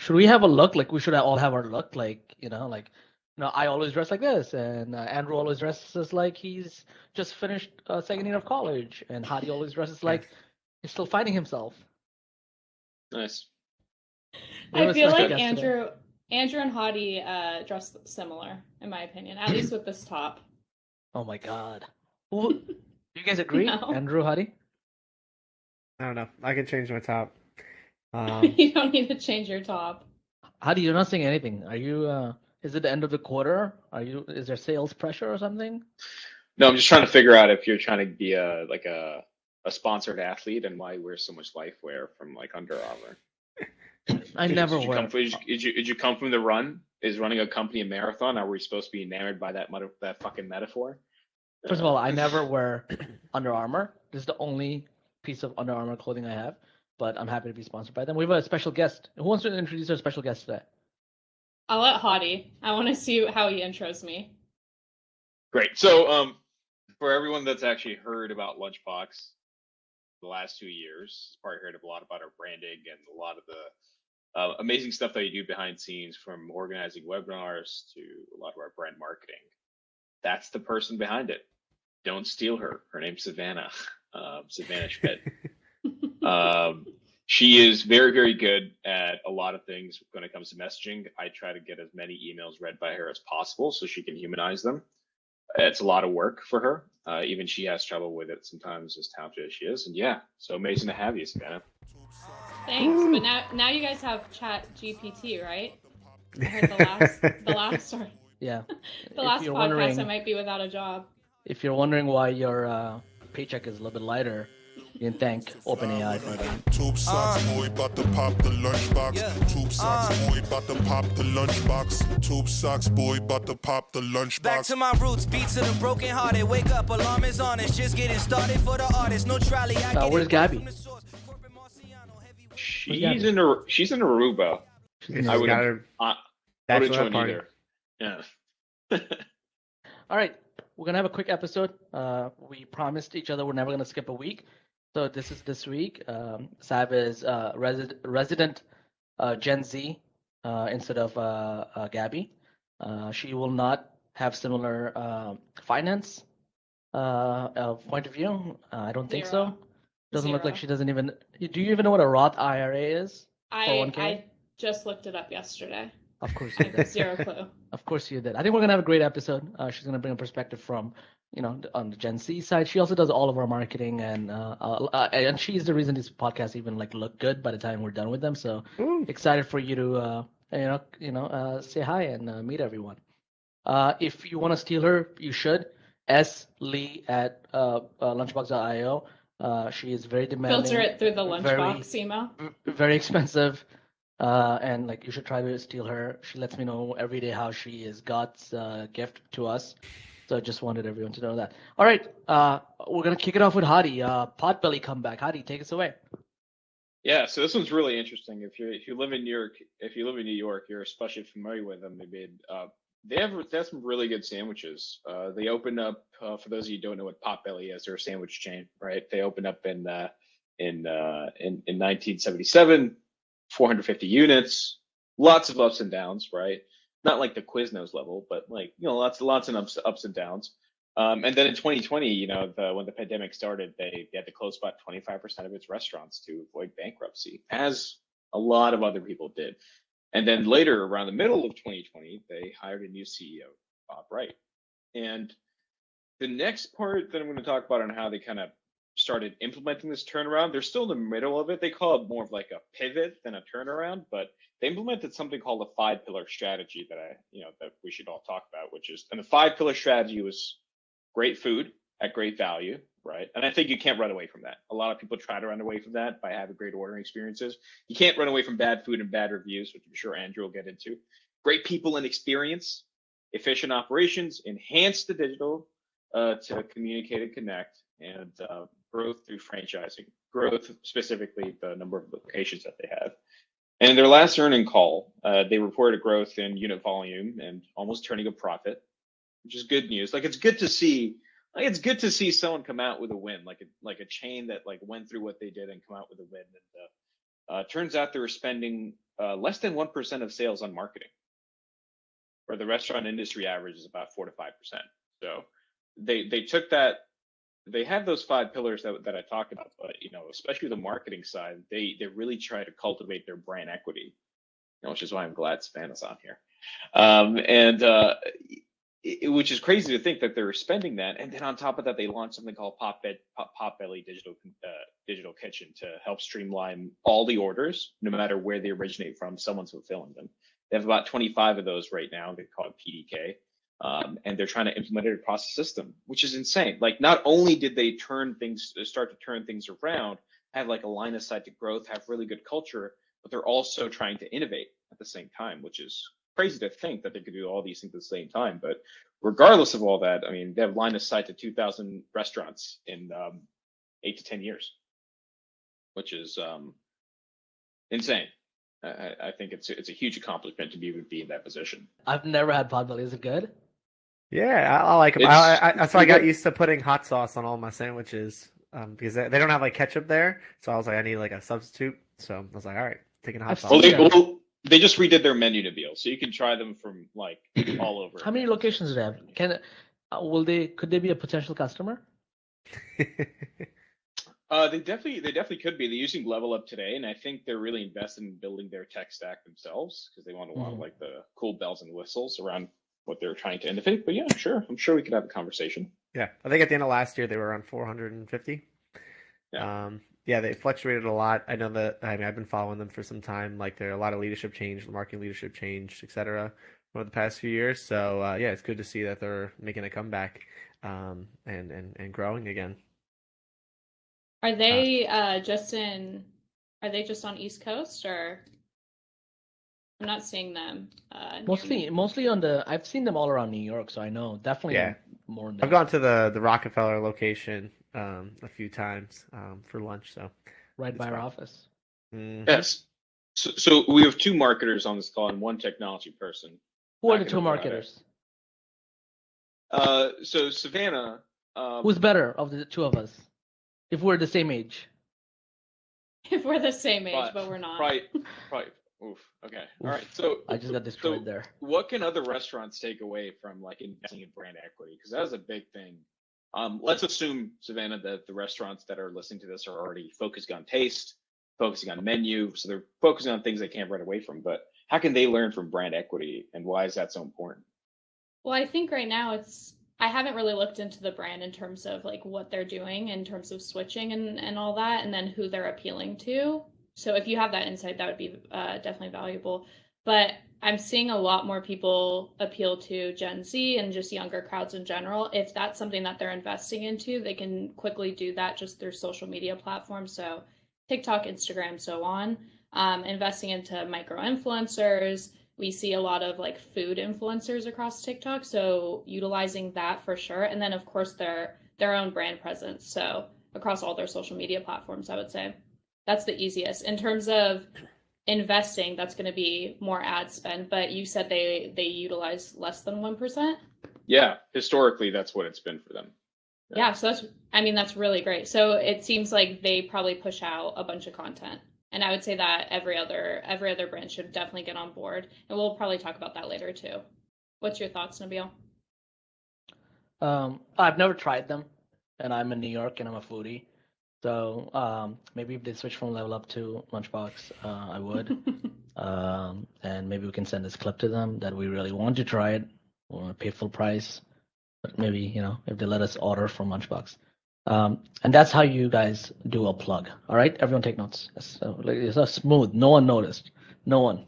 Should we have a look? Like we should all have our look. Like I always dress like this, and Andrew always dresses like he's just finished second year of college, and Hadi always dresses Nice. like he's still finding himself. Nice. We have I a feel special like guest today. Andrew and Hadi dress similar, in my opinion, at least with this top. Oh my God. Do you guys agree, No. Andrew, Hadi? I don't know. I can change my top. You don't need to change your top. Hadi, you're not saying anything. Are you? Is it the end of the quarter? Is there sales pressure or something? No, I'm just trying to figure out if you're trying to be a sponsored athlete and why you wear so much LifeWear from like Under Armour. I never wear. Did you come from the run? Is running a company a marathon? Are we supposed to be enamored by that fucking metaphor? First of all, I never wear Under Armour. This is the only piece of Under Armour clothing I have, but I'm happy to be sponsored by them. We have a special guest. Who wants to introduce our special guest today? I'll let Hadi. I want to see how he intros me. Great. So, for everyone that's actually heard about Lunchbox the last 2 years, probably heard a lot about our branding and a lot of the amazing stuff that you do behind scenes, from organizing webinars to a lot of our brand marketing. That's the person behind it. Don't steal her. Her name's Savannah. Savannah Schmidt. She is very, very good at a lot of things when it comes to messaging. I try to get as many emails read by her as possible so she can humanize them. It's a lot of work for her. Even she has trouble with it sometimes, as talented as she is. And yeah, so amazing to have you, Savannah. Thanks. But now you guys have Chat GPT, right? I heard the last sorry. Yeah. The last podcast I might be without a job. If you're wondering why your paycheck is a little bit lighter, you can thank OpenAI for that. Tube socks, boy, about to pop the lunchbox. Yeah. Tube socks, boy, about to pop the lunchbox. Tube socks, boy, about to pop the lunchbox. Back to my roots, beats of the broken hearted. Wake up, alarm is on. It's just getting started for the artist. No trolley. Where's Gabby? She's in Aruba. I would have joined either. Yeah. All right, we're gonna have a quick episode. We promised each other we're never gonna skip a week, so this is this week. Sab is resident Gen Z instead of Gabby. She will not have similar finance point of view. I don't think so. Doesn't look like she doesn't even. Do you even know what a Roth IRA is? I just looked it up yesterday. Of course you did. Zero clue. Of course you did. I think we're gonna have a great episode. She's gonna bring a perspective from, on the Gen Z side. She also does all of our marketing, and she's the reason these podcasts even look good by the time we're done with them. So excited for you to say hi and meet everyone. If you want to steal her, you should. Lee at lunchbox.io. She is very demanding. Filter it through the Lunchbox email. Very expensive. And you should try to steal her. She lets me know every day how she is God's gift to us. So I just wanted everyone to know that. All right, we're gonna kick it off with Hadi. Potbelly Comeback. Hadi, take us away. Yeah, so this one's really interesting. If you live in New York, you're especially familiar with them. They have some really good sandwiches. They opened up, for those of you who don't know what Potbelly is, they're a sandwich chain, right? They opened up in 1977. 450 units, lots of ups and downs, right? Not like the Quiznos level, but lots and ups and downs. And then in 2020, when the pandemic started, they had to close about 25% of its restaurants to avoid bankruptcy, as a lot of other people did. And then later, around the middle of 2020, they hired a new CEO, Bob Wright. And the next part that I'm going to talk about on how they kind of started implementing this turnaround, they're still in the middle of it. They call it more of like a pivot than a turnaround, but they implemented something called a 5-pillar strategy that we should all talk about, and the 5-pillar strategy was great food at great value, right? And I think you can't run away from that. A lot of people try to run away from that by having great ordering experiences. You can't run away from bad food and bad reviews, which I'm sure Andrew will get into. Great people and experience, efficient operations, enhance the digital to communicate and connect, and growth through franchising, growth specifically the number of locations that they have. And in their last earning call, they reported growth in unit volume and almost turning a profit, which is good news. It's good to see someone come out with a win, like a chain that went through what they did and come out with a win. Turns out they were spending less than 1% of sales on marketing, where the restaurant industry average is about 4 to 5%. So they took that. They have those 5 pillars that I talked about, but especially the marketing side, they really try to cultivate their brand equity, which is why I'm glad Savannah's on here. Which is crazy to think that they're spending that, and then on top of that, they launched something called Potbelly Digital Kitchen to help streamline all the orders, no matter where they originate from. Someone's fulfilling them. They have about 25 of those right now. They call it PDK. And they're trying to implement it across the system, which is insane. Like, not only did they start to turn things around, have like a line of sight to growth, have really good culture, but they're also trying to innovate at the same time, which is crazy to think that they could do all these things at the same time. But regardless of all that, I mean, they have line of sight to 2,000 restaurants in 8 to 10 years, which is insane. I think it's a huge accomplishment to be in that position. I've never had Potbelly. Is it good? Yeah, I like them. That's why I got used to putting hot sauce on all my sandwiches because they don't have like ketchup there. So I was like, I need like a substitute. So I was like, all right, taking hot sauce. They just redid their menu, Nabil, so you can try them from like all over. How many locations do they have? Could they be a potential customer? They definitely could be. They're using Level Up today, and I think they're really invested in building their tech stack themselves because they want like the cool bells and whistles around what they're trying to innovate. But yeah, I'm sure we could have a conversation. Yeah, I think at the end of last year they were around 450. Yeah. Yeah, they fluctuated a lot. I know that. I mean, I've been following them for some time. Like, there are a lot of leadership change, the marketing leadership change, etc. over the past few years. So yeah, it's good to see that they're making a comeback and growing again. Are they just on East Coast, or I'm not seeing them? Mostly on the. I've seen them all around New York, so I know definitely. Yeah. More. I've gone to the Rockefeller location a few times for lunch. So right by our office. Mm-hmm. Yes. So we have 2 marketers on this call and 1 technology person. Who are the 2 marketers? So Savannah. Who's better of the 2 of us? If we're the same age. If we're the same age, but we're not. Probably. Oof. Okay. All right. So I just got destroyed there. What can other restaurants take away from like investing in brand equity? Because that is a big thing. Let's assume, Savannah, that the restaurants that are listening to this are already focusing on taste, focusing on menu, so they're focusing on things they can't run away from. But how can they learn from brand equity, and why is that so important? Well, I think right now I haven't really looked into the brand in terms of like what they're doing in terms of switching and all that, and then who they're appealing to. So if you have that insight, that would be definitely valuable. But I'm seeing a lot more people appeal to Gen Z and just younger crowds in general. If that's something that they're investing into, they can quickly do that just through social media platforms. So TikTok, Instagram, so on. Investing into micro influencers. We see a lot of like food influencers across TikTok. So utilizing that for sure. And then of course their own brand presence. So across all their social media platforms, I would say. That's the easiest. In terms of investing, that's going to be more ad spend, but you said they utilize less than 1%? Yeah, historically, that's what it's been for them. Yeah, so that's really great. So it seems like they probably push out a bunch of content. And I would say that every other brand should definitely get on board. And we'll probably talk about that later too. What's your thoughts, Nabil? I've never tried them, and I'm in New York and I'm a foodie. So maybe if they switch from Level Up to Lunchbox, I would. And maybe we can send this clip to them that we really want to try it. We want to pay full price. But maybe, if they let us order from Lunchbox. And that's how you guys do a plug. All right? Everyone take notes. It's so smooth. No one noticed. No one.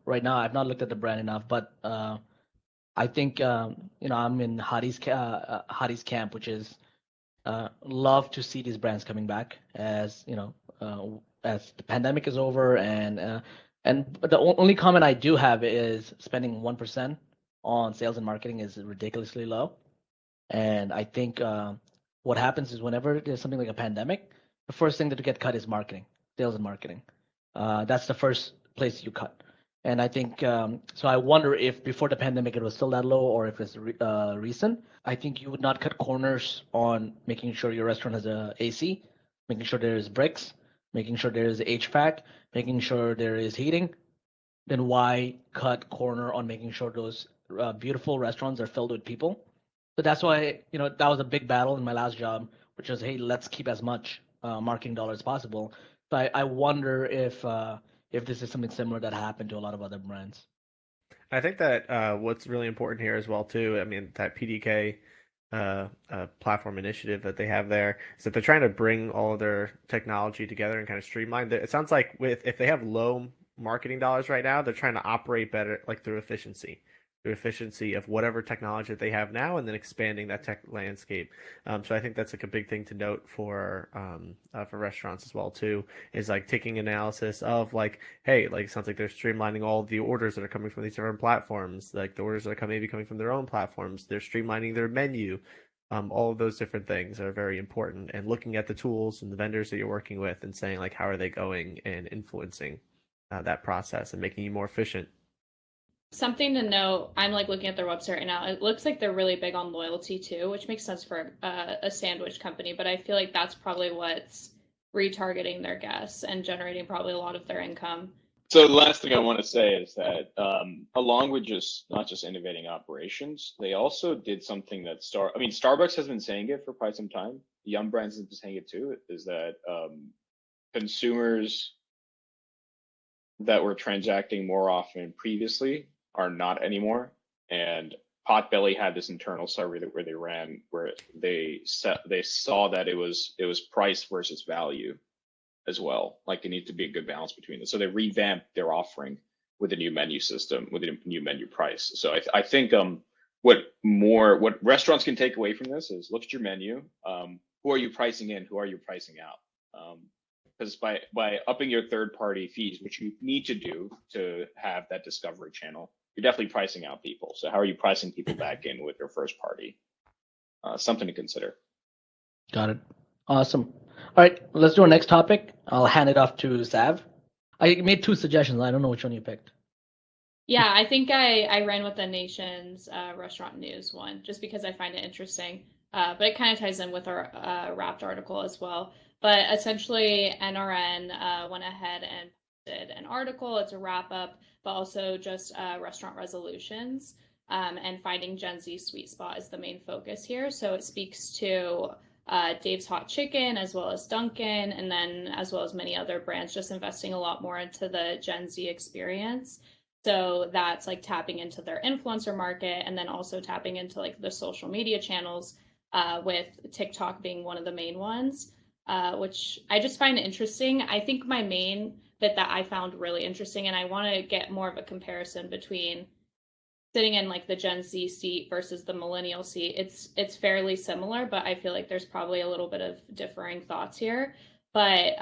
Right now, I've not looked at the brand enough, but I think, I'm in Hadi's camp, which is love to see these brands coming back as as the pandemic is over, and the only comment I do have is spending 1% on sales and marketing is ridiculously low, and I think what happens is whenever there's something like a pandemic, the first thing that to get cut is marketing, sales and marketing. That's the first place you cut, and I think so. I wonder if before the pandemic it was still that low, or if it's recent. I think you would not cut corners on making sure your restaurant has a AC, making sure there's bricks, making sure there is HVAC, making sure there is heating, then why cut corner on making sure those beautiful restaurants are filled with people? So that's why, that was a big battle in my last job, which was, hey, let's keep as much marketing dollars as possible. So I wonder if this is something similar that happened to a lot of other brands. I think that what's really important here as well too. I mean, that PDK platform initiative that they have there is that they're trying to bring all of their technology together and kind of streamline. It sounds like if they have low marketing dollars right now, they're trying to operate better, like through efficiency of whatever technology that they have now, and then expanding that tech landscape. So I think that's like a big thing to note for restaurants as well too, is like taking analysis of like, hey, like it sounds like they're streamlining all the orders that are coming from these different platforms, like the orders that are maybe coming from their own platforms. They're streamlining their menu. All of those different things are very important, and looking at the tools and the vendors that you're working with and saying like, how are they going and influencing that process and making you more efficient. Something to note, I'm like looking at their website right now. It looks like they're really big on loyalty too, which makes sense for a sandwich company, but I feel like that's probably what's retargeting their guests and generating probably a lot of their income. So the last thing I want to say is that along with not just innovating operations, they also did something that Starbucks has been saying it for quite some time. Yum Brands has been saying it too, is that consumers that were transacting more often previously are not anymore. And Potbelly had this internal survey where they ran, where they saw that it was price versus value as well. Like there needs to be a good balance between them. So they revamped their offering with a new menu system, with a new menu price. So I think what restaurants can take away from this is look at your menu. Who are you pricing in? Who are you pricing out? Because by upping your third party fees, which you need to do to have that discovery channel, you're definitely pricing out people. So how are you pricing people back in with your first party? Something to consider. Got it. Awesome. All right, let's do our next topic. I'll hand it off to Sav. I made 2 suggestions. I don't know which one you picked. Yeah, I think I ran with the Nation's restaurant news one just because I find it interesting. But it kind of ties in with our Wrapped article as well. But essentially, NRN went ahead and posted an article. It's a wrap up, but also just restaurant resolutions. And finding Gen Z sweet spot is the main focus here. So it speaks to Dave's Hot Chicken, as well as Dunkin', and then as well as many other brands, just investing a lot more into the Gen Z experience. So that's like tapping into their influencer market, and then also tapping into like the social media channels, with TikTok being one of the main ones, which I just find interesting. I think my main bit that I found really interesting, and I want to get more of a comparison between sitting in like the Gen Z seat versus the millennial seat. It's fairly similar, but I feel like there's probably a little bit of differing thoughts here. But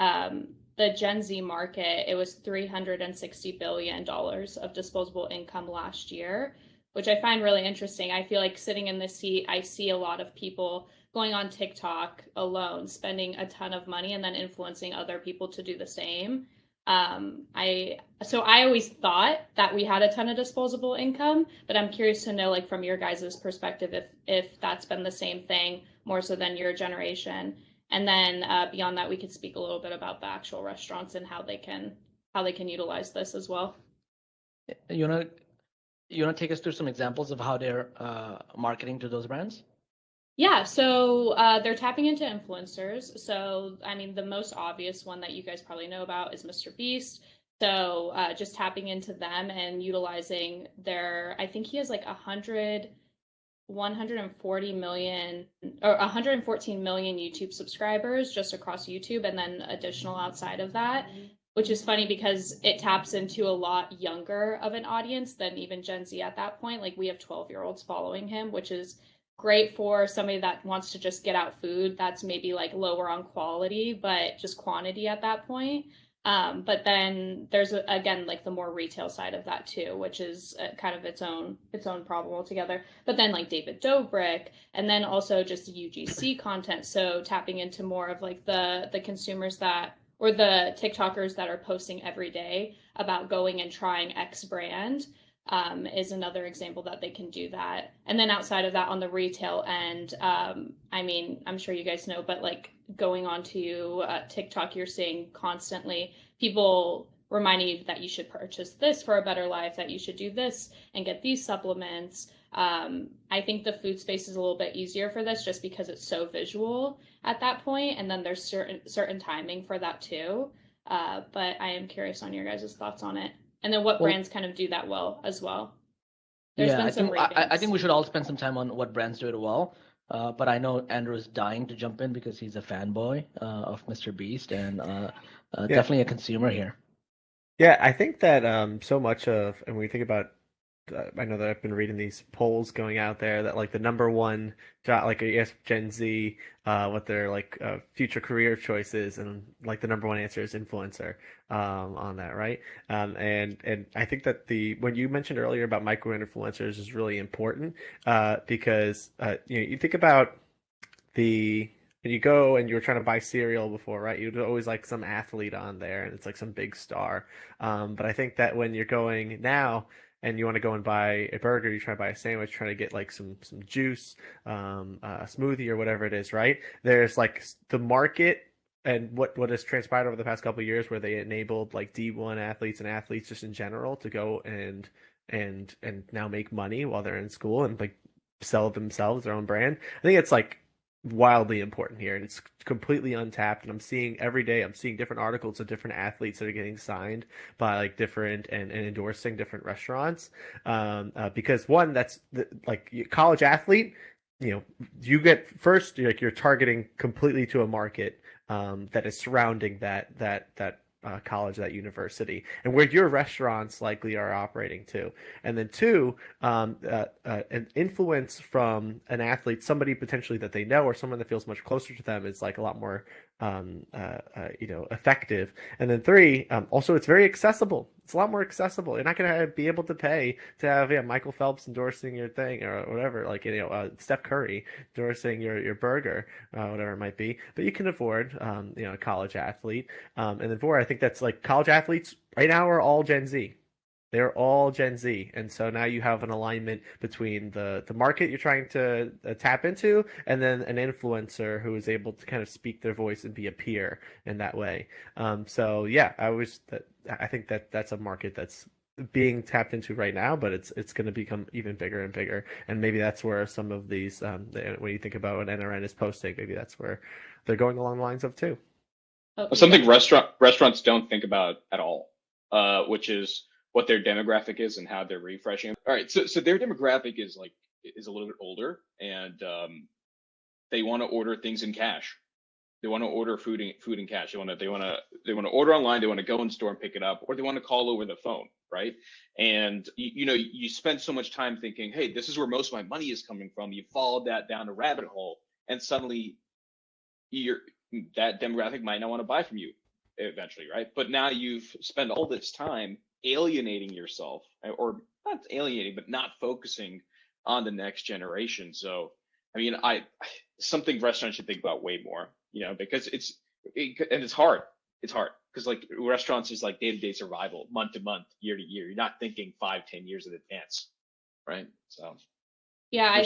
the Gen Z market, it was $360 billion of disposable income last year, which I find really interesting. I feel like sitting in this seat, I see a lot of people going on TikTok alone, spending a ton of money and then influencing other people to do the same. I always thought that we had a ton of disposable income, but I'm curious to know, like, from your guys' perspective, if that's been the same thing more so than your generation. And then beyond that, we could speak a little bit about the actual restaurants and how they can utilize this as well. You wanna take us through some examples of how they're marketing to those brands? Yeah, so they're tapping into influencers. So, I mean, the most obvious one that you guys probably know about is Mr. Beast. So just tapping into them and utilizing I think he has like 140 million or 114 million YouTube subscribers just across YouTube, and then additional outside of that, which is funny because it taps into a lot younger of an audience than even Gen Z at that point. Like we have 12-year-olds following him, which is great for somebody that wants to just get out food that's maybe like lower on quality, but just quantity at that point. But then there's again like the more retail side of that too, which is kind of its own problem altogether. But then like David Dobrik, and then also just UGC content. So tapping into more of like the consumers that, or the TikTokers that are posting every day about going and trying X brand. is another example that they can do that. And then outside of that, on the retail end, I mean, I'm sure you guys know, but like going on to TikTok, you're seeing constantly people reminding you that you should purchase this for a better life, that you should do this and get these supplements. I think the food space is a little bit easier for this just because it's so visual at that point, and then there's certain timing for that too. But I am curious on your guys' thoughts on it. And then what brands kind of do that well as well. There's been some I think we should all spend some time on what brands do it well. But I know Andrew is dying to jump in because he's a fanboy of Mr. Beast and definitely a consumer here. Yeah, I think that so much of, and when we think about, I know that I've been reading these polls going out there that like the number one job, like I guess Gen Z, what their like future career choices, and like the number one answer is influencer on that, right? And I think that when you mentioned earlier about micro influencers is really important because you think about when you go and you were trying to buy cereal before, right? You'd always like some athlete on there, and it's like some big star. But I think that when you're going now and you want to go and buy a burger, you try to buy a sandwich, trying to get like some juice, a smoothie or whatever it is, right? There's like the market and what has transpired over the past couple of years, where they enabled like D1 athletes and athletes just in general to go and now make money while they're in school and like sell themselves their own brand. I think it's like wildly important here, and it's completely untapped. And I'm seeing different articles of different athletes that are getting signed by like different and endorsing different restaurants because one, that's like college athlete, you get first, you're targeting completely to a market that is surrounding that college, that university, and where your restaurants likely are operating to. And then two, an influence from an athlete, somebody potentially that they know or someone that feels much closer to them, is like a lot more effective. And then three, also it's very accessible. It's a lot more accessible. You're not going to be able to pay to have Michael Phelps endorsing your thing or whatever, like Steph Curry endorsing your burger, whatever it might be. But you can afford a college athlete. And then four, I think that's like college athletes right now are all Gen Z. They're all Gen Z, and so now you have an alignment between the market you're trying to tap into, and then an influencer who is able to kind of speak their voice and be a peer in that way. So yeah, I think that's a market that's being tapped into right now, but it's going to become even bigger and bigger, and maybe that's where some of these when you think about what NRN is posting, maybe that's where they're going along the lines of too. Something restaurants don't think about at all, which is what their demographic is and how they're refreshing. All right, so their demographic is a little bit older, and they want to order things in cash. They want to order food in cash. They want to order online. They want to go in store and pick it up, or they want to call over the phone, right? And you spend so much time thinking, hey, this is where most of my money is coming from. You followed that down a rabbit hole, and suddenly that demographic might not want to buy from you eventually, right? But now you've spent all this time alienating yourself, or not alienating, but not focusing on the next generation. So, I mean, something restaurants should think about way more, because it's hard. It's hard because like restaurants is like day-to-day survival, month to month, year to year. You're not thinking 5-10 years in advance, right? So, yeah, I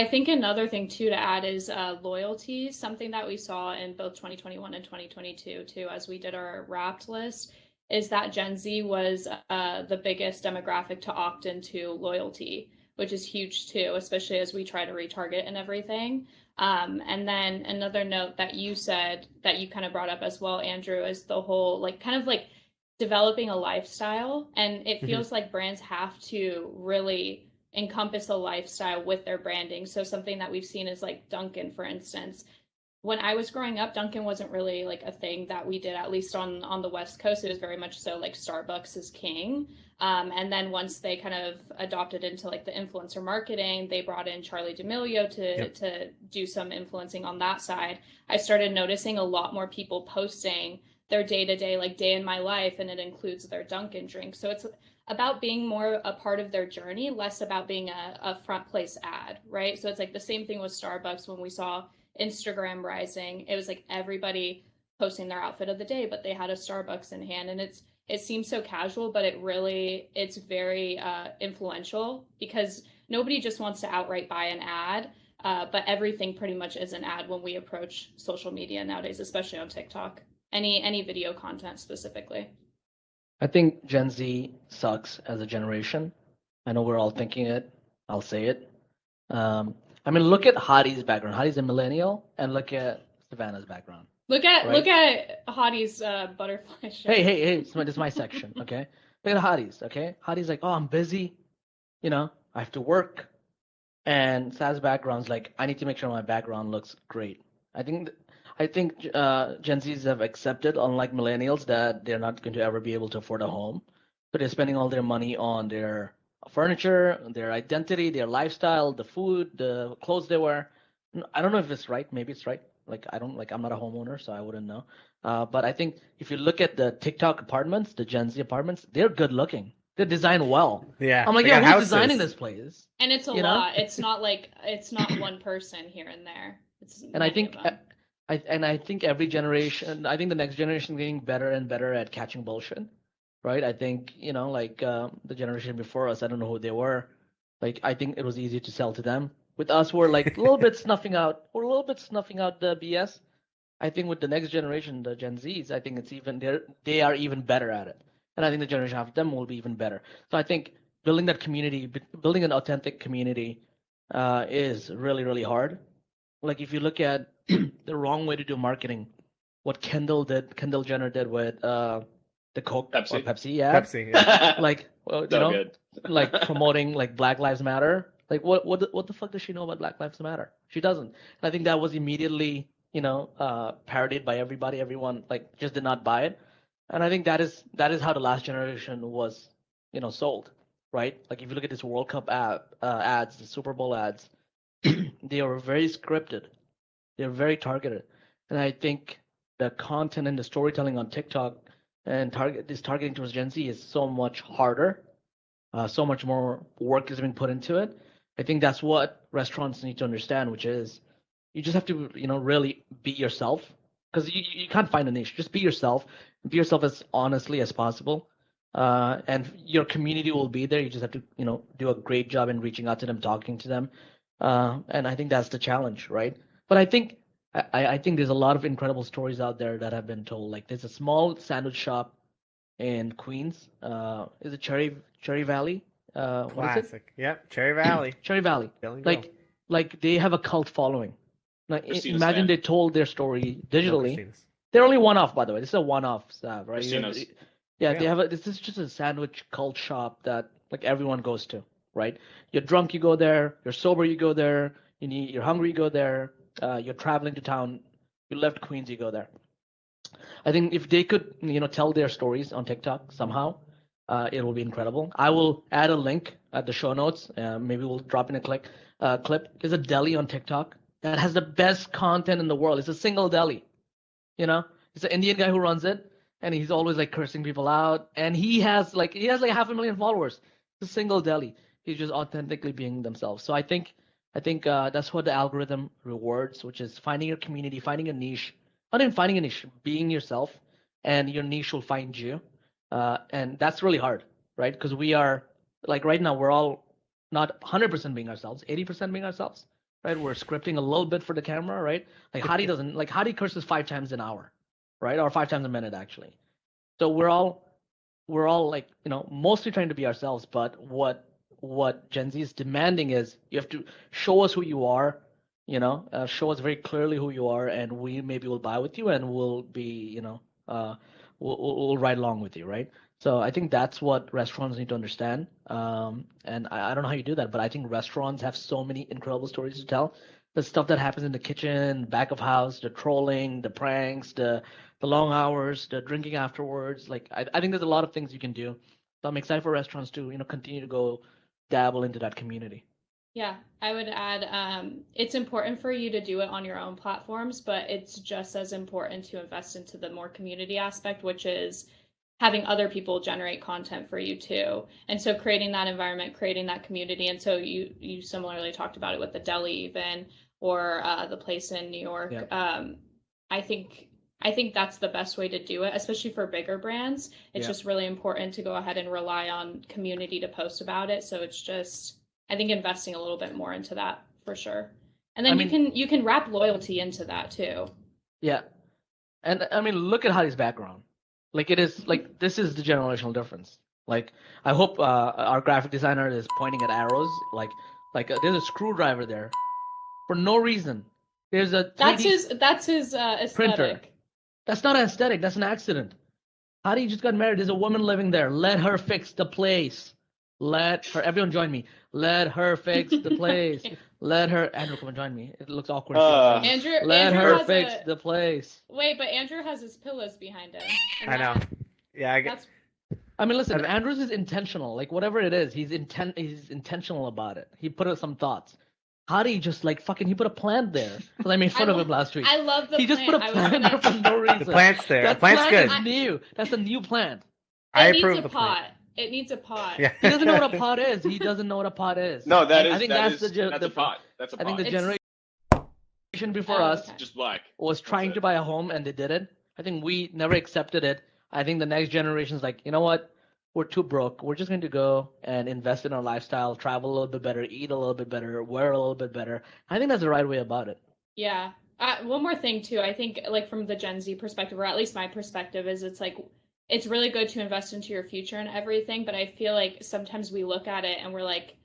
think another thing too to add is loyalty, something that we saw in both 2021 and 2022 too, as we did our Wrapped list, is that Gen Z was the biggest demographic to opt into loyalty, which is huge too, especially as we try to retarget and everything. And then another note that you said that you kind of brought up as well, Andrew, is the whole kind of developing a lifestyle. And it feels like brands have to really encompass a lifestyle with their branding. So something that we've seen is like Dunkin', for instance. When I was growing up, Dunkin' wasn't really a thing that we did, at least on the West Coast. It was very much so Starbucks is king. And then once they kind of adopted into the influencer marketing, they brought in Charli D'Amelio to do some influencing on that side. I started noticing a lot more people posting their day-to-day, day in my life, and it includes their Dunkin' drink. So it's about being more a part of their journey, less about being a front place ad, right? So it's the same thing with Starbucks. When we saw Instagram rising, it was everybody posting their outfit of the day, but they had a Starbucks in hand, and it's it seems so casual, but it's very influential, because nobody just wants to outright buy an ad, but everything pretty much is an ad when we approach social media nowadays, especially on TikTok. Any video content specifically. I think Gen Z sucks as a generation. I know we're all thinking it. I'll say it. I mean, look at Hadi's background. Hadi's a millennial, and look at Savannah's background. Look at Right? Hadi's butterfly shirt. Hey, this is my section, okay? Look at Hadi's, okay? Hadi's like, oh, I'm busy, I have to work. And Sav's background's like, I need to make sure my background looks great. I think Gen Zs have accepted, unlike millennials, that they're not going to ever be able to afford a home, but they're spending all their money on their furniture, their identity, their lifestyle, the food, the clothes they wear. I don't know if it's right. Maybe it's right. I'm not a homeowner, so I wouldn't know. But I think if you look at the TikTok apartments, the Gen Z apartments, they're good looking. They're designed well. Yeah. I'm like, they yeah, got who's houses. designing this place? And it's a You know? lot. It's not one person here and there. It's And I many think of them. I think every generation, I think the next generation is getting better and better at catching bullshit, right? I think, the generation before us, I don't know who they were. Like, I think it was easy to sell to them. With us, we're like a little bit snuffing out the BS. I think with the next generation, the Gen Zs, I think they are even better at it. And I think the generation after them will be even better. So I think building that community, building an authentic community, is really, really hard. Like, if you look at the wrong way to do marketing, what Kendall Jenner did with the Coke Pepsi. or Pepsi ad, Pepsi. Yeah. like, well, So good. like promoting like Black Lives Matter. Like, what the fuck does she know about Black Lives Matter? She doesn't. And I think that was immediately, parodied by everybody. Everyone like just did not buy it. And I think that is how the last generation was, sold, right? Like, if you look at this World Cup ads, the Super Bowl ads, they are very scripted. They're very targeted. And I think the content and the storytelling on TikTok and targeting towards Gen Z is so much harder. So much more work is being put into it. I think that's what restaurants need to understand, which is you just have to, really be yourself, because you can't find a niche. Just be yourself. Be yourself as honestly as possible. And your community will be there. You just have to, do a great job in reaching out to them, talking to them. And I think that's the challenge, right? But I think there's a lot of incredible stories out there that have been told. Like, there's a small sandwich shop in Queens. Is it Cherry Valley? What is it? Classic. Yep. Cherry Valley. Cherry Valley. Feeling go. Like they have a cult following. Like, Christina's imagine fan. they told their story digitally. Christina's. They're only one-off, by the way. This is a one-off, right? Christina's. Yeah, Yeah. this is just a sandwich cult shop that like everyone goes to, right? You're drunk, you go there. You're sober, you go there. You're hungry, you go there. You're traveling to town. You left Queens, you go there. I think if they could, tell their stories on TikTok somehow, it will be incredible. I will add a link at the show notes. Maybe we'll drop in a clip. There's a deli on TikTok that has the best content in the world. It's a single deli. It's an Indian guy who runs it, and he's always like cursing people out. And he has like 500,000 followers. It's a single deli. He's just authentically being themselves. So I think that's what the algorithm rewards, which is finding your community, finding a niche. Not even finding a niche, being yourself, and your niche will find you. And that's really hard, right? Because we are like right now, we're all not 100% being ourselves, 80% being ourselves, right? We're scripting a little bit for the camera, right? Like Hadi curses 5 times an hour, right? Or 5 times a minute, actually. So we're all like, mostly trying to be ourselves. But what Gen Z is demanding is you have to show us who you are, show us very clearly who you are, and we maybe will buy with you, and we'll be, we'll ride along with you, right? So I think that's what restaurants need to understand. And I don't know how you do that, but I think restaurants have so many incredible stories to tell. The stuff that happens in the kitchen, back of house, the trolling, the pranks, the long hours, the drinking afterwards. Like, I think there's a lot of things you can do. So I'm excited for restaurants to, continue to go dabble into that community. Yeah, I would add, it's important for you to do it on your own platforms, but it's just as important to invest into the more community aspect, which is having other people generate content for you too. And so creating that environment, creating that community. And so you similarly talked about it with the deli even, or the place in New York. Yeah. I think I think that's the best way to do it, especially for bigger brands. It's Yeah. just really important to go ahead and rely on community to post about it. So it's just, I think, investing a little bit more into that for sure. And then you can wrap loyalty into that too. Yeah. And I mean, look at Hadi's background. Like it is like this is the generational difference. Like I hope our graphic designer is pointing at arrows. Like there's a screwdriver there for no reason. There's a 3D That's his aesthetic. printer. That's not an aesthetic. That's an accident. Hadi just got married. There's a woman living there. Let her fix the place. Let her. Everyone join me. Let her fix the place. Let her. Andrew, come and join me. It looks awkward. Andrew. Let Andrew her has fix the place. Wait, but Andrew has his pillows behind him. I know. Yeah, I mean, listen. Andrew's is intentional. Like whatever it is, he's intentional about it. He put some thoughts. Hadi just like fucking. He put a plant there because I made fun of him last week. I love the He plant. just put a plant there for no reason. The plant's there. That The plant's plant good. is new. That's a new plant. I It approve needs the a pot. plant. It needs a pot. Yeah. He doesn't know what a pot is. He doesn't know what a pot is. No, that's that's the a pot. That's a pot. I think the It's- generation before us okay. Just black. was trying to buy a home and they did it. I think we never accepted it. I think the next generation's like, you know what? We're too broke. We're just going to go and invest in our lifestyle, travel a little bit better, eat a little bit better, wear a little bit better. I think that's the right way about it. Yeah. One more thing too. I think like from the Gen Z perspective, or at least my perspective, is it's like it's really good to invest into your future and everything, but I feel like sometimes we look at it and we're like,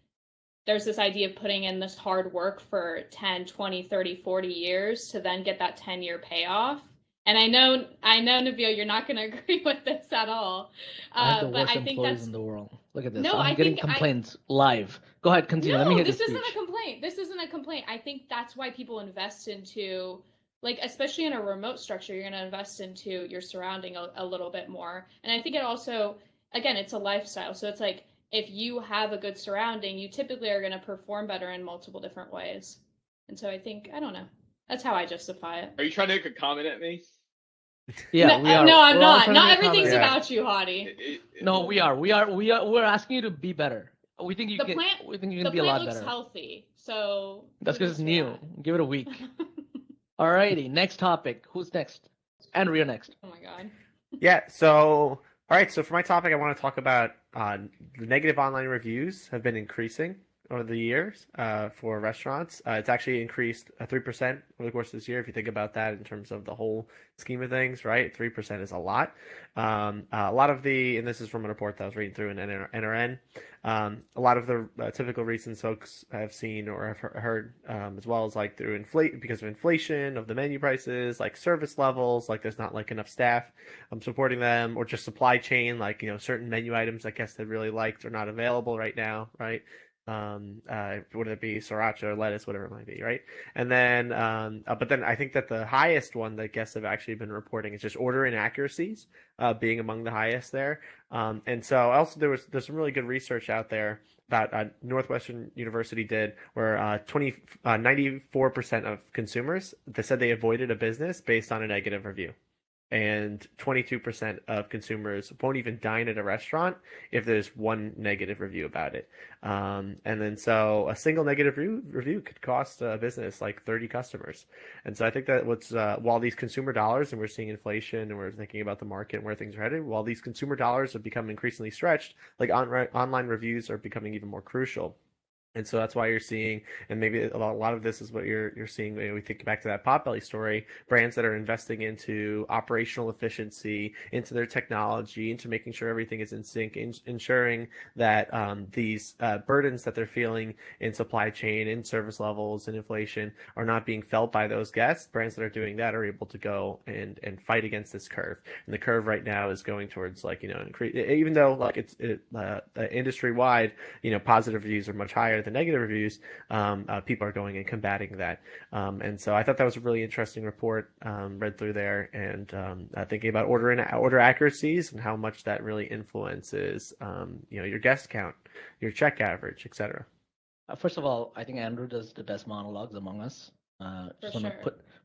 there's this idea of putting in this hard work for 10, 20, 30, 40 years to then get that 10-year payoff. And I know, Nabil, you're not going to agree with this at all. I have the but worst I think employees that's in the world. Look at this. No, I'm I getting think complaints live. Go ahead, continue. Let me no. hear This this isn't speech. a complaint. This isn't a complaint. I think that's why people invest into, like, especially in a remote structure, you're going to invest into your surrounding a little bit more. And I think it also, again, it's a lifestyle. So it's like if you have a good surrounding, you typically are going to perform better in multiple different ways. And so I think, I don't know. That's how I justify it. Are you trying to make a comment at me? Yeah, no, we are. No, I'm We're all not. trying to Not make everything's comments. about you, Hadi. No, we are. We're asking you to be better. We think you The can. plant- We think you The can be a lot plant looks better. healthy, so That's because it's kudos for new. that. Give it a week. Alrighty, next topic. Who's next? Andrew, you're next. Oh my god. Yeah, so all right, so for my topic, I want to talk about the negative online reviews have been increasing over the years for restaurants. It's actually increased 3% over the course of this year. If you think about that in terms of the whole scheme of things, right? 3% is a lot. A lot of the, and this is from a report that I was reading through in NRN, a lot of the typical reasons folks have seen or have heard, as well as like through because of inflation of the menu prices, like service levels, like there's not like enough staff supporting them, or just supply chain, like, you know, certain menu items I guess they really liked are not available right now, right? Whether it be sriracha or lettuce, whatever it might be, right? And then, but then I think that the highest one that guests have actually been reporting is just order inaccuracies, being among the highest there. And so also there's some really good research out there that Northwestern University did, where 94% of consumers, they said they avoided a business based on a negative review. And 22% of consumers won't even dine at a restaurant if there's one negative review about it. And then so a single negative review could cost a business like 30 customers. And so I think that while these consumer dollars, and we're seeing inflation and we're thinking about the market and where things are headed, while these consumer dollars have become increasingly stretched, like online reviews are becoming even more crucial. And so that's why you're seeing, and maybe a lot of this is what you're seeing when we think back to that Potbelly story, brands that are investing into operational efficiency, into their technology, into making sure everything is in sync, ensuring that these burdens that they're feeling in supply chain, in service levels, and inflation are not being felt by those guests. Brands that are doing that are able to go and fight against this curve. And the curve right now is going towards, like, you know, even though like it's industry wide, you know, positive reviews are much higher the negative reviews, people are going and combating that. And so I thought that was a really interesting report, read through there, and thinking about order accuracies and how much that really influences, you know, your guest count, your check average, etc. First of all, I think Andrew does the best monologues among us.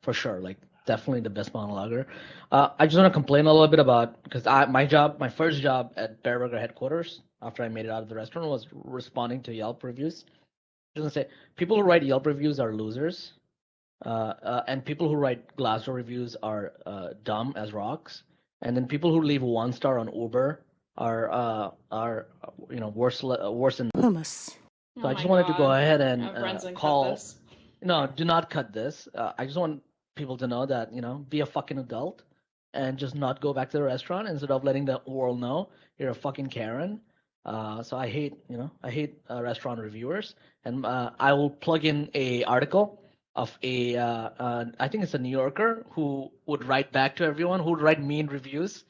For sure, like definitely the best monologuer. I just want to complain a little bit about, because my first job at Bear Burger headquarters after I made it out of the restaurant was responding to Yelp reviews. I was gonna say, people who write Yelp reviews are losers. And people who write Glassdoor reviews are dumb as rocks. And then people who leave 1 star on Uber are worse than Hummus. So Oh I my just wanted to go God. ahead and Renzen cut call. this. No, do not cut this. I just want people to know that, be a fucking adult and just not go back to the restaurant instead of letting the world know you're a fucking Karen. So I hate restaurant reviewers, and I will plug in a article of I think it's a New Yorker who would write back to everyone, who would write mean reviews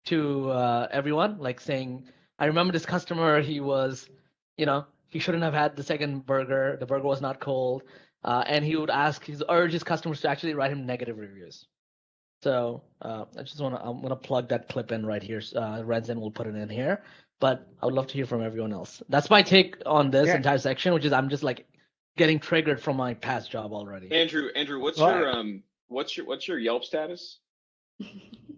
to everyone, like saying, I remember this customer, he shouldn't have had the second burger. The burger was not cold. And he would urge his customers to actually write him negative reviews. So I'm gonna plug that clip in right here. Renzen will put it in here, but I would love to hear from everyone else. That's my take on this entire section, which is I'm just like getting triggered from my past job already. Andrew, what's your Yelp status?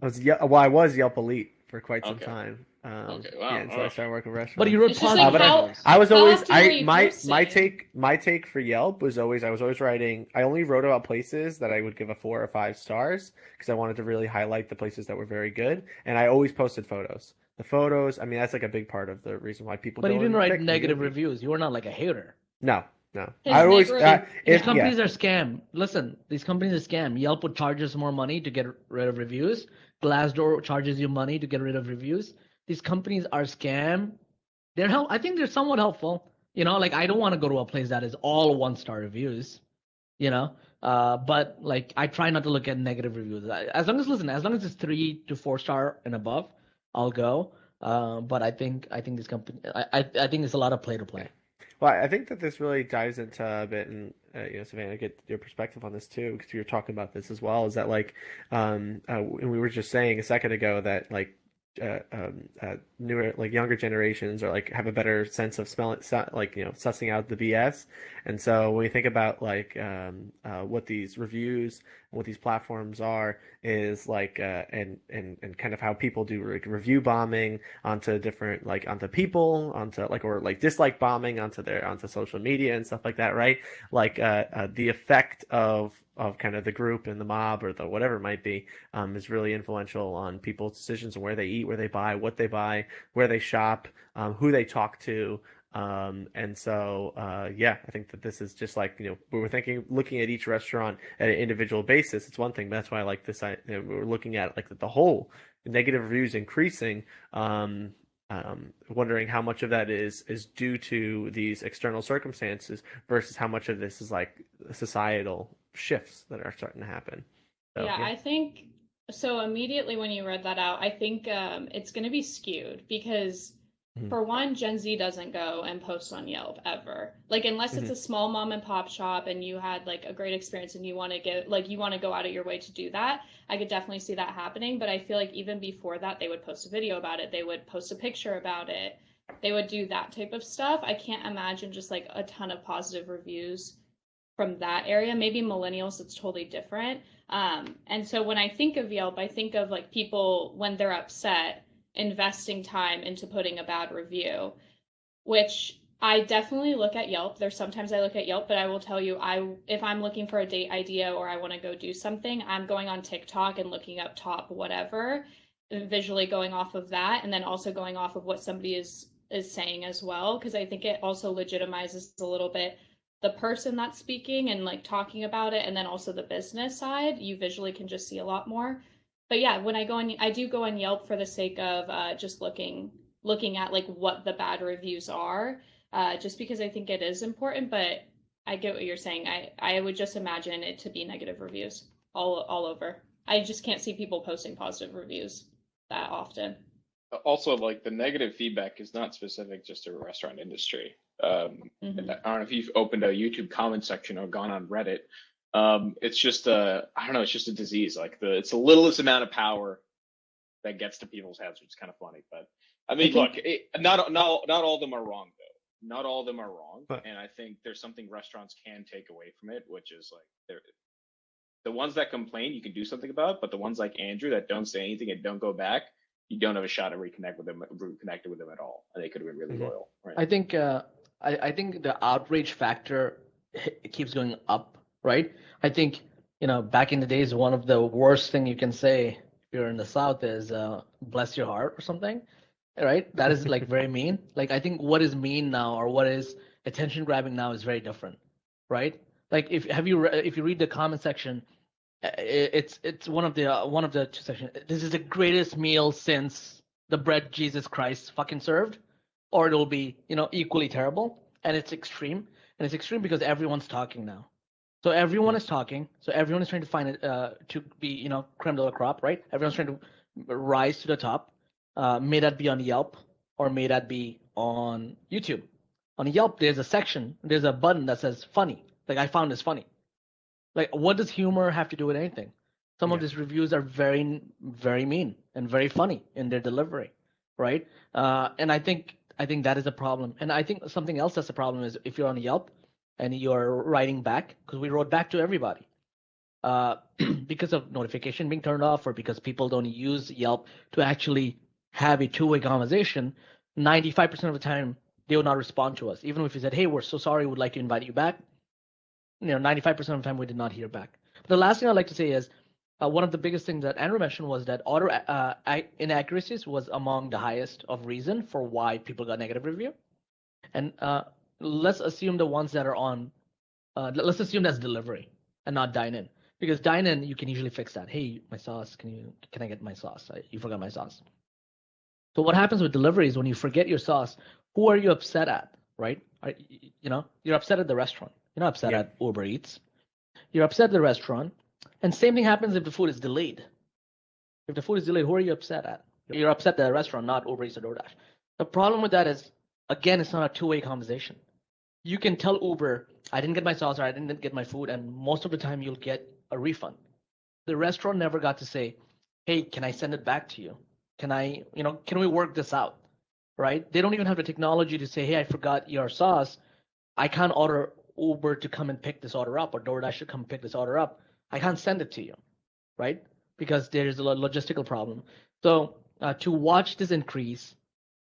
I was Yelp Elite for quite some Okay. time. Okay, wow. Yeah, until I started working restaurants. But you wrote It's just positive like how- reviews. I was How always often were you my posting? my take for Yelp was always I was always writing. I only wrote about places that I would give a 4 or 5 stars because I wanted to really highlight the places that were very good, and I always posted photos. The photos, I mean, that's like a big part of the reason why people. But go you didn't and write pick negative me. reviews. You were not like a hater. No. His I always negative- These companies are scam. Listen, these companies are scam. Yelp would charge us more money to get rid of reviews. Glassdoor charges you money to get rid of reviews. These companies are scam. I think they're somewhat helpful. Like I don't want to go to a place that is all 1-star reviews. But like I try not to look at negative reviews. As long as it's 3 to 4 star and above, I'll go. But I think this company, I think it's a lot of play to play. Well, I think that this really dives into a bit, and Savannah, get your perspective on this too, because you were talking about this as well. Is that like, and we were just saying a second ago that like newer, like younger generations are like have a better sense of sussing out the BS. And so when we think about like what these reviews and what these platforms are, is like and kind of how people do like review bombing onto different onto people, onto or dislike bombing onto social media and stuff like that, right? Like the effect of kind of the group and the mob or the whatever it might be is really influential on people's decisions and where they eat, where they buy, where they shop, who they talk to. And so, I think that this is just like, we were looking at each restaurant at an individual basis. It's one thing, but that's why I like this. We're looking at like the whole negative reviews increasing, wondering how much of that is due to these external circumstances versus how much of this is like societal shifts that are starting to happen. So, yeah, I think so. Immediately when you read that out, I think it's going to be skewed because for one, Gen Z doesn't go and post on Yelp ever. Like unless it's a small mom and pop shop and you had like a great experience and you want to go out of your way to do that, I could definitely see that happening. But I feel like even before that, they would post a video about it. They would post a picture about it. They would do that type of stuff. I can't imagine just like a ton of positive reviews from that area. Maybe millennials, it's totally different. And so when I think of Yelp, I think of like people when they're upset investing time into putting a bad review, which I definitely look at Yelp. There's sometimes I look at Yelp, but I will tell you, if I'm looking for a date idea or I want to go do something, I'm going on TikTok and looking up top whatever, visually going off of that, and then also going off of what somebody is saying as well, because I think it also legitimizes a little bit the person that's speaking and like talking about it, and then also the business side. You visually can just see a lot more. But yeah, when I do go on Yelp for the sake of just looking at like what the bad reviews are, just because I think it is important. But I get what you're saying. I would just imagine it to be negative reviews all over. I just can't see people posting positive reviews that often. Also, like the negative feedback is not specific just to the restaurant industry. I don't know if you've opened a YouTube comment section or gone on Reddit. It's just it's just a disease. Like it's the littlest amount of power that gets to people's heads, which is kind of funny. But I mean, look, not all of them are wrong though. Not all of them are wrong, and I think there's something restaurants can take away from it, which is like the ones that complain, you can do something about, but the ones like Andrew that don't say anything and don't go back, you don't have a shot at reconnected with them at all, and they could have been really loyal. Right? I think the outrage factor keeps going up right? I think, back in the days, one of the worst thing you can say if you're in the South is bless your heart or something, right? That is like very mean. Like, I think what is mean now or what is attention grabbing now is very different, right? Like, if you read the comment section, it's one of the two sections. This is the greatest meal since the bread Jesus Christ fucking served, or it'll be equally terrible, and it's extreme, because everyone's talking now. So everyone is talking. So everyone is trying to find it to be creme de la crop, right? Everyone's trying to rise to the top. May that be on Yelp or may that be on YouTube. On Yelp, there's a button that says funny. Like, I found this funny. Like, what does humor have to do with anything? Some of these reviews are very, very mean and very funny in their delivery, right? And I think that is a problem. And I think something else that's a problem is if you're on Yelp and you're writing back, because we wrote back to everybody, because of notification being turned off or because people don't use Yelp to actually have a two-way conversation, 95% of the time they will not respond to us. Even if we said, hey, we're so sorry, we'd like to invite you back, 95% of the time we did not hear back. But the last thing I'd like to say is one of the biggest things that Andrew mentioned was that auto inaccuracies was among the highest of reason for why people got negative review. And let's assume the ones that are on, let's assume that's delivery and not dine-in. Because dine-in, you can usually fix that. Hey, my sauce, can I get my sauce? You forgot my sauce. So what happens with delivery is when you forget your sauce, who are you upset at, right? You're upset at the restaurant. You're not upset at Uber Eats. You're upset at the restaurant. And same thing happens if the food is delayed. If the food is delayed, who are you upset at? You're upset at the restaurant, not Uber Eats or DoorDash. The problem with that is, again, it's not a two-way conversation. You can tell Uber, I didn't get my sauce or I didn't get my food, and most of the time you'll get a refund. The restaurant never got to say, hey, can I send it back to you? Can we work this out, right? They don't even have the technology to say, hey, I forgot your sauce. I can't order Uber to come and pick this order up or DoorDash to come pick this order up. I can't send it to you, right? Because there is a logistical problem. So to watch this increase,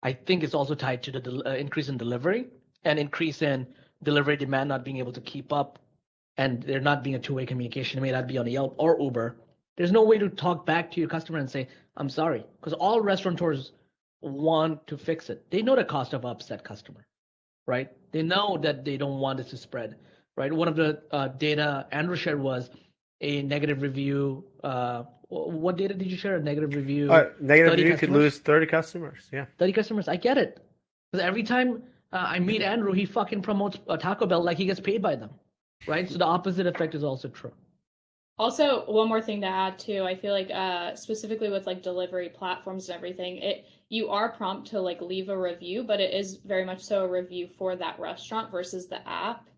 I think it's also tied to the increase in delivery and increase in delivery demand not being able to keep up, and there not being a two-way communication. It may not be on Yelp or Uber. There's no way to talk back to your customer and say, I'm sorry, because all restaurateurs want to fix it. They know the cost of upset customer, right? They know that they don't want this to spread, right? One of the data Andrew shared was a negative review. What data did you share? A negative review? Negative review could lose 30 customers. Yeah. 30 customers. I get it. Because every time I meet Andrew, he fucking promotes Taco Bell like he gets paid by them, right? So the opposite effect is also true. Also, one more thing to add too, I feel like specifically with like delivery platforms and everything, you are prompt to like leave a review, but it is very much so a review for that restaurant versus the app,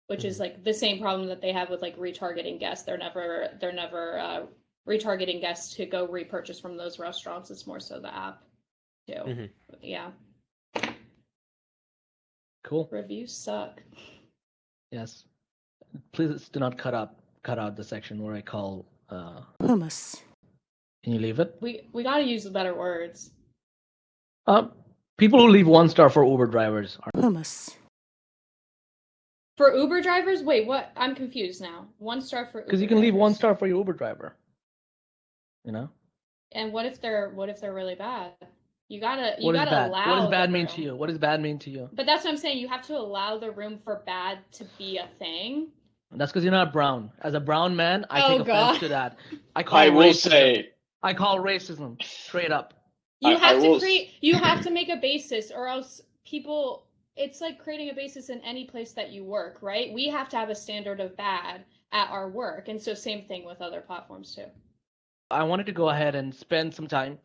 which is like the same problem that they have with like retargeting guests. They're never retargeting guests to go repurchase from those restaurants. It's more so the app too. Mm-hmm. Yeah. Cool. Reviews suck. Yes. Please do not cut out the section where I call hummus. Can you leave it? We got to use the better words. People who leave 1 star for Uber drivers are hummus. For Uber drivers? Wait, what? I'm confused now. 1 star for Uber. Because you can leave 1 star for your Uber driver. And what if they're really bad? You gotta allow. What does bad mean to you? What does bad mean to you? But that's what I'm saying. You have to allow the room for bad to be a thing. That's because you're not brown. As a brown man, I take offense to that. I call racism straight up. You have to make a basis, or else people. It's like creating a basis in any place that you work, right? We have to have a standard of bad at our work, and so same thing with other platforms too. I wanted to go ahead and spend some time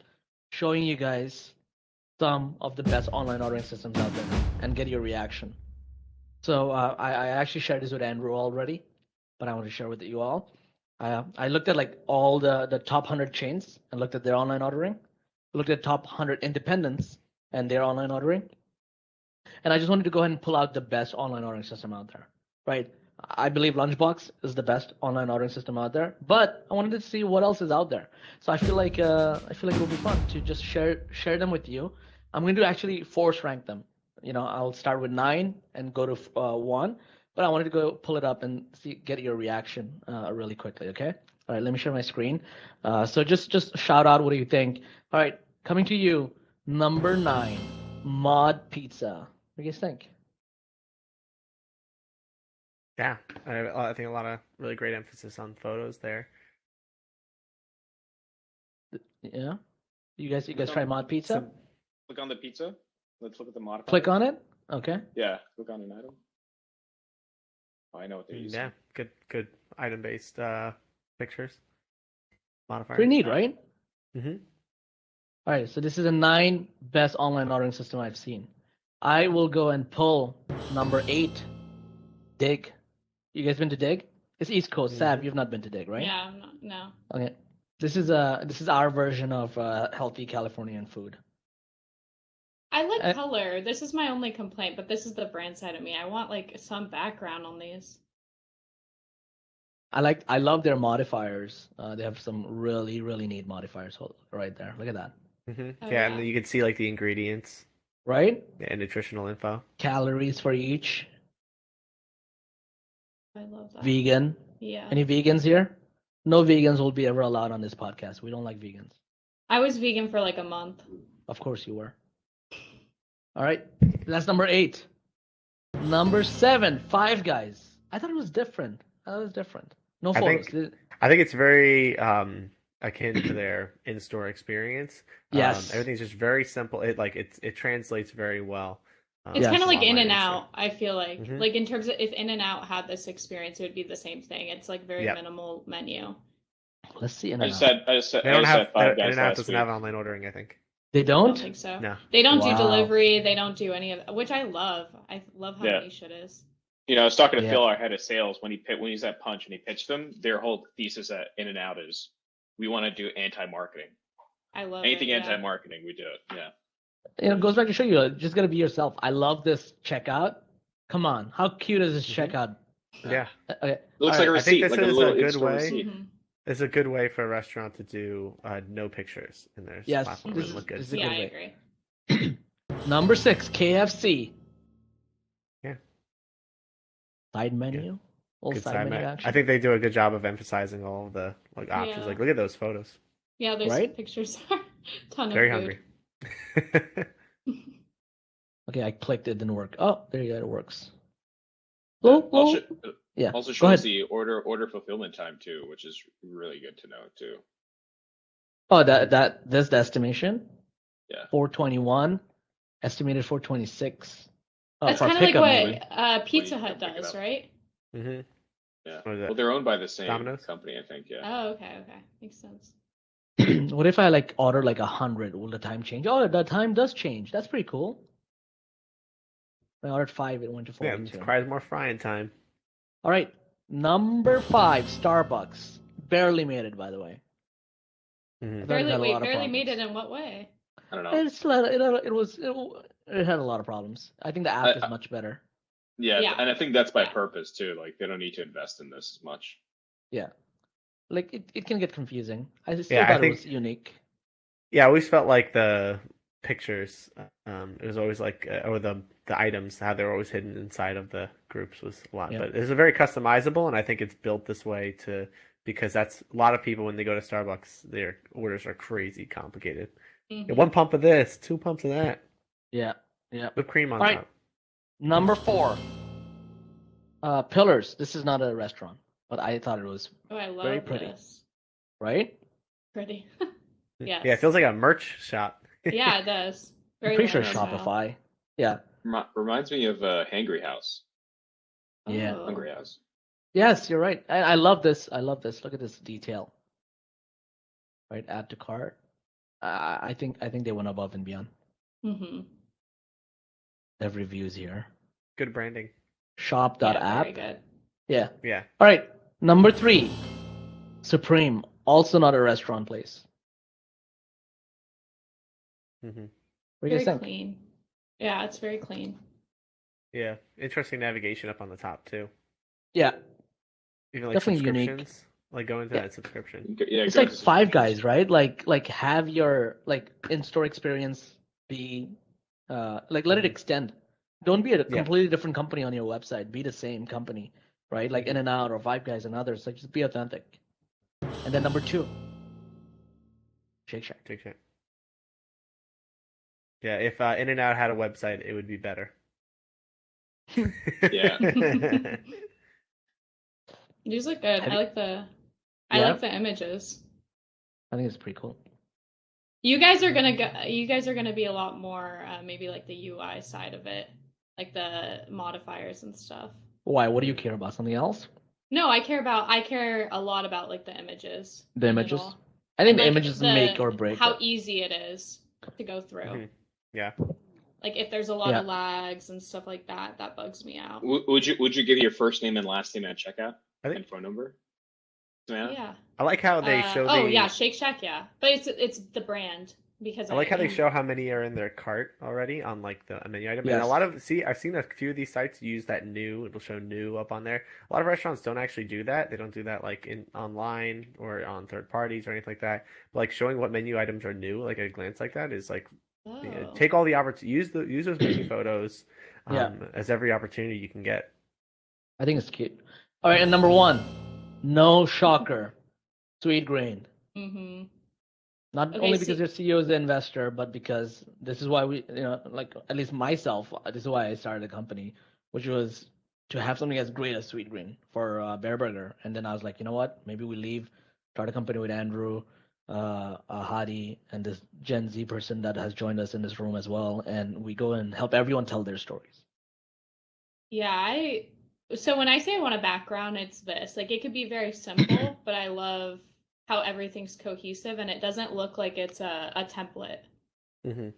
showing you guys some of the best online ordering systems out there and get your reaction. So I actually shared this with Andrew already, but I want to share with you all. I looked at like all the top 100 chains and looked at their online ordering. Looked at top 100 independents and their online ordering. And I just wanted to go ahead and pull out the best online ordering system out there, right? I believe Lunchbox is the best online ordering system out there, but I wanted to see what else is out there. So I feel like it'll be fun to just share them with you. I'm going to actually force rank them. I'll start with 9 and go to 1. but I wanted to go pull it up and get your reaction really quickly. Okay. All right. Let me share my screen. So just shout out. What do you think? All right. Coming to you, number 9, Mod Pizza. What do you guys think? Yeah, I think a lot of really great emphasis on photos there. Yeah. You guys try Mod Pizza? Click on the pizza. Let's look at the modifiers. Click on it. Okay. Yeah, click on an item. Oh, I know what they're using. Yeah, good item-based pictures. Modifiers. Pretty neat, right? Mm-hmm. All right, so this is a 9 best online ordering system I've seen. I will go and pull number 8, Dig. You guys been to Dig? It's East Coast. Sab, you've not been to Dig, right? Yeah, I'm not, no. Okay. This is our version of healthy Californian food. I like color. This is my only complaint, but this is the brand side of me. I want like some background on these. I love their modifiers. They have some really neat modifiers right there. Look at that. Mm-hmm. Oh, yeah, and then you can see like the ingredients. Right? And nutritional info. Calories for each. I love that. Vegan. Yeah. Any vegans here? No vegans will be ever allowed on this podcast. We don't like vegans. I was vegan for like a month. Of course you were. All right. That's number 8. Number 7, Five Guys. I thought it was different. No photos. I think it's very akin to their in-store experience. Yes. Everything's just very simple. It translates very well. It's kind of like online In-N-Out, I feel like. Mhm. Like in terms of if In-N-Out had this experience, it would be the same thing. It's like very minimal menu. Let's see. I just said They don't have Five Guys In-N-Out last doesn't week. have online ordering, I think. They I don't? don't think so. No. They don't do Wow. delivery. They don't do any of which I love. I love how niche it is. You know, I was talking to Yeah. Phil, our head of sales, when he was at Punch and he pitched them. Their whole thesis at In-N-Out is we want to do anti-marketing. I love Anything it, yeah. anti-marketing, we do it. Yeah. It goes back to show you, just gotta be yourself. I love this checkout. Come on, how cute is this checkout? Yeah. Okay. It looks All like a right. I think receipt, this like a is little a good in-store way. receipt. Mhm. It's a good way for a restaurant to do no pictures in their Yes, platform. this It is- look good. this is a Yeah, good I way. agree. Number 6, KFC. Yeah. Side menu. Little Good side side menu menu. action. I think they do a good job of emphasizing all of the options. Yeah. Like, look at those photos. Yeah, those Right? pictures are a ton Very of hungry. food. Okay, I clicked, it didn't work. Oh, there you go, it works. Also, Yeah. also Go ahead. shows the order fulfillment time too, which is really good to know too. Oh, that's the estimation. Yeah. 421, estimated 426. Oh, That's for kind of like pickup, what maybe. Pizza When you Hut pick it does, up. right? Mm-hmm. Yeah. What is that? Well, they're owned by the same Domino's? company, I think. Yeah. Oh, okay, makes sense. What if I like order like 100? Will the time change? Oh, the time does change. That's pretty cool. I ordered 5, it went to Yeah, 42. it requires more frying time. All right, number 5, Starbucks. Barely made it, by the way. Mm-hmm. I thought it had a lot of Barely made it problems. in what way? I don't know. It had a lot of problems. I think the app is much better. Yeah, Yeah. and I think that's by Yeah. purpose too. Like they don't need to invest in this as much. Yeah, like it can get confusing. I still Yeah, I thought it was think- unique. Yeah, I always felt like the pictures, it was always like, or the items, how they're always hidden inside of the groups was a lot. Yeah. But it's a very customizable, and I think it's built this way because that's a lot of people when they go to Starbucks, their orders are crazy complicated. Mhm. Yeah, 1 pump of this, 2 pumps of that, Yeah. whipped cream on All right. top. Number 4, Pillars. This is not a restaurant, but I thought it was Oh, I love Very pretty. this. right. Pretty. Yes. Yeah, it feels like a merch shop. Yeah, it does. I'm Very pretty sure lifestyle. Shopify. Yeah. Reminds me of Hangry House. Yeah. Oh. Hungry House. Yes, you're right. I love this. I love this. Look at this detail. Right, add to cart. I think they went above and beyond. Mm-hmm. They have reviews here. Good branding. Shop.app. Very good. Yeah. Yeah. All right. Number 3, Supreme. Also not a restaurant place. hmm What do you Very guys think? clean. Yeah, it's very clean. Yeah. Interesting navigation up on the top, too. Yeah. Even like Definitely unique. subscriptions. Like go into Yeah. that subscription. Yeah, It's go like to Five subscriptions. Guys, right? Like have your like in-store experience be like let it extend. Don't be a Yeah. completely different company on your website. Be the same company, right? Like Mhm. In-N-Out or Five Guys and others. Like just be authentic. And then number 2, Shake Shack. Shake Shack. Yeah, if In-N-Out had a website, it would be better. Yeah. These look good. Have I you- like the Yeah? images. I think it's pretty cool. You guys are gonna be a lot more maybe like the UI side of it, like the modifiers and stuff. Why? What do you care about? Something else? No, I care a lot about like the images. The in it images? all. I think And, the like, images make or break how it. easy it is to go through. Mhm. Yeah. Like if there's a lot Yeah. of lags and stuff like that, that bugs me out. Would you give your first name and last name at checkout I think- and phone number? Samantha? Yeah. I like how they show Oh the. yeah, Shake Shack, yeah. But it's the brand because I like how they show how many are in their cart already on like the menu item. And Yes. a lot of I've seen a few of these sites use that new. It'll show new up on there. A lot of restaurants don't actually do that. They don't do that like in online or on third parties or anything like that. But like showing what menu items are new, like at a glance like that, is like Oh. take all the opportunities. Use those menu photos Yeah. as every opportunity you can get. I think it's cute. All right, and number 1, no shocker, Sweet Grain. Mm-hmm. Not Okay, only see- because your CEO is an investor, but because this is why we, like at least myself, this is why I started a company, which was to have something as great as Sweet Green for Bear Burger. And then I was like, you know what? Maybe we leave, start a company with Andrew, Hadi, and this Gen Z person that has joined us in this room as well, and we go and help everyone tell their stories. Yeah, so when I say I want a background, it's this. Like it could be very simple, but I love how everything's cohesive and it doesn't look like it's a template. Mm-hmm.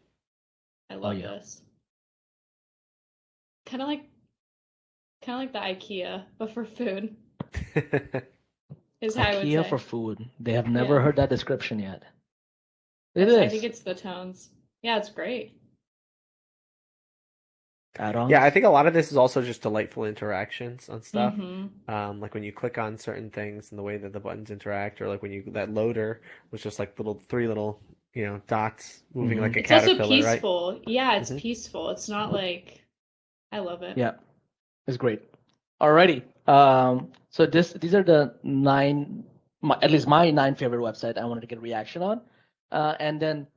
I love yeah. this. Kind of like the IKEA, but for food. Is how I would IKEA say. for food. They have never Yeah. heard that description yet. It That's- I is. think it's the tones. Yeah, it's great. Add-ons. Yeah, I think a lot of this is also just delightful interactions on stuff. Mhm. Like when you click on certain things and the way that the buttons interact, or like when that loader was just like three little dots moving Mhm. like a It's also caterpillar, right? peaceful. Yeah, it's Mhm. peaceful. It's not like I love it. Yeah, it's great. Alrighty. So these are the 9, at least my 9 favorite website I wanted to get a reaction on. And then,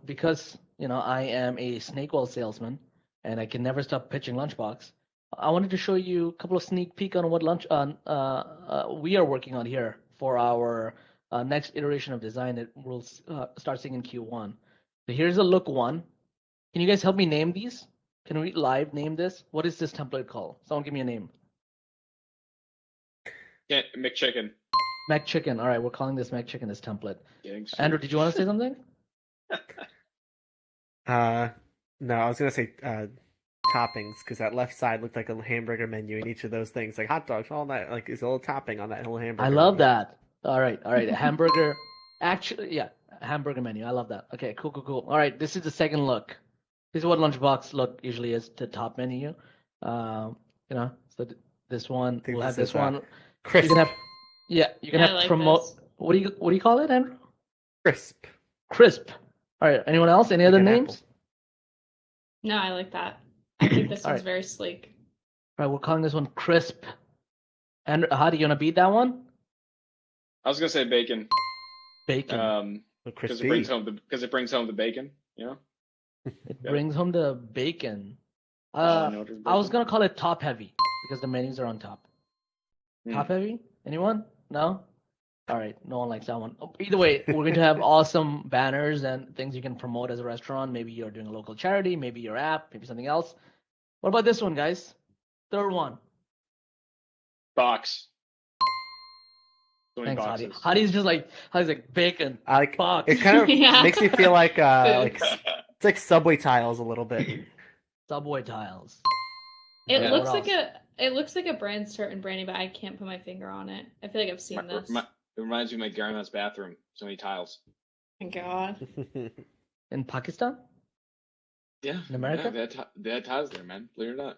because, I am a snake oil salesman and I can never stop pitching Lunchbox, I wanted to show you a couple of sneak peek on what we are working on here for our next iteration of design that we'll start seeing in Q1. So here's a look 1. Can you guys help me name these? Can we live name this? What is this template called? Someone give me a name. Yeah, McChicken. McChicken. All right, we're calling this McChicken, this template. Getting Andrew, did you want to say something? No, I was gonna say toppings, because that left side looked like a hamburger menu, and each of those things, like hot dogs, all that, like is a little topping on that whole hamburger. I love menu. that. All right. Hamburger. Actually, yeah, hamburger menu. I love that. Okay, cool. All right, this is the second look. This is what Lunchbox look usually is, the top menu. So this one, think we'll have this this is, one. Crisp. You can have, yeah, you can I have like promote. this. What do you call it, Andrew? Crisp. Crisp. All right. Anyone else? Any Like other an names? apple. No, I like that. I think this All one's right. very sleek. All right, we're calling this one Crisp. And how do you want to beat that one? I was gonna say bacon. Bacon. So Because crispy. it brings home the bacon. It yeah. brings home the bacon. Law and Order I was bacon. gonna call it top heavy because the menus are on top. Hmm. Top heavy? Anyone? No? All right, no one likes that one. Either way, we're going to have awesome banners and things you can promote as a restaurant. Maybe you're doing a local charity, maybe your app, maybe something else. What about this one, guys? Third one. Box. So many Thanks, Hadi. boxes. Hadi's just like bacon. I like Box. it. Kind of Yeah. makes me feel like Food. it's like Subway tiles a little bit. Subway tiles. It Yeah. looks What like a brand certain branding, but I can't put my finger on it. I feel like I've seen this. It reminds me of my grandma's bathroom. So many tiles. My God. In Pakistan? Yeah. In America? Yeah, they had tiles there, man. Believe it or not.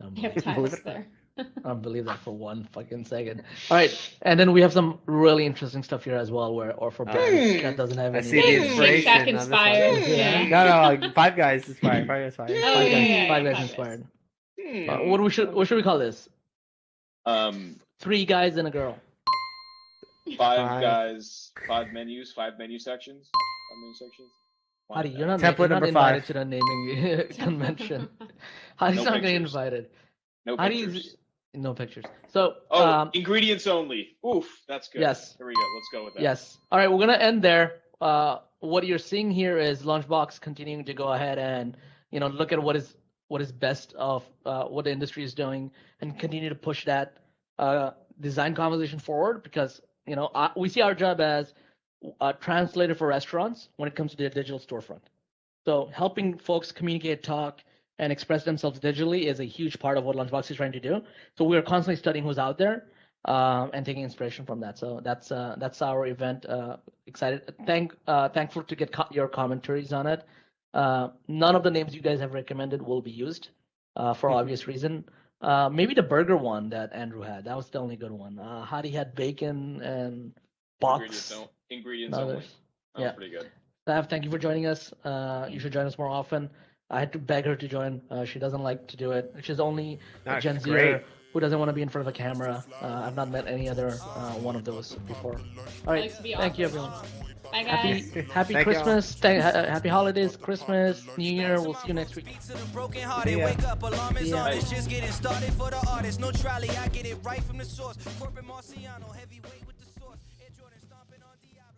They have Believe tiles it or there. I don't believe that for one fucking second. All right, and then we have some really interesting stuff here as well, where or for brands that doesn't have I any. see the Shake inspiration Shack on this one. inspired. Yeah. No, Five Guys inspired. Five Guys inspired. Oh, Five yeah, Guys, yeah, Five yeah, Guys Five inspired. Hmm. What should we call this? 3 guys and a girl. Five menus, 5 menu sections. 5 menu sections. Why Hadi, you're not, Template you're not number invited 5. to the naming convention. Hadi's No not getting pictures. invited. No Hadi's pictures. no pictures. So Ingredients only. Oof, that's good. Yes. Here we go. Let's go with that. yes. All right, we're gonna end there. What you're seeing here is Lunchbox continuing to go ahead and look at what is best of what the industry is doing and continue to push that design conversation forward because we see our job as a translator for restaurants when it comes to their digital storefront. So helping folks communicate, talk, and express themselves digitally is a huge part of what Lunchbox is trying to do. So we are constantly studying who's out there and taking inspiration from that. So that's our event. Excited, thankful to get your commentaries on it. None of the names you guys have recommended will be used for obvious reason. Maybe the burger one that Andrew had. That was the only good one. Hadi had bacon and box. Ingredients and only. others. That Yeah. was pretty good. Sav, thank you for joining us. You should join us more often. I had to beg her to join. She doesn't like to do it. She's only a That's Gen Zer great. who doesn't want to be in front of a camera. I've not met any other one of those before. All right, Likes to be thank you, awkward. everyone. Bye, guys. Happy Thank y'all. Christmas. Happy holidays, Christmas, New Year. We'll see you next week. To the broken hearted, Yeah. wake up, alarm is Yeah. on. It's just getting started for the artist. No trolley, I get it right from the source. Corporate Marciano, heavyweight with the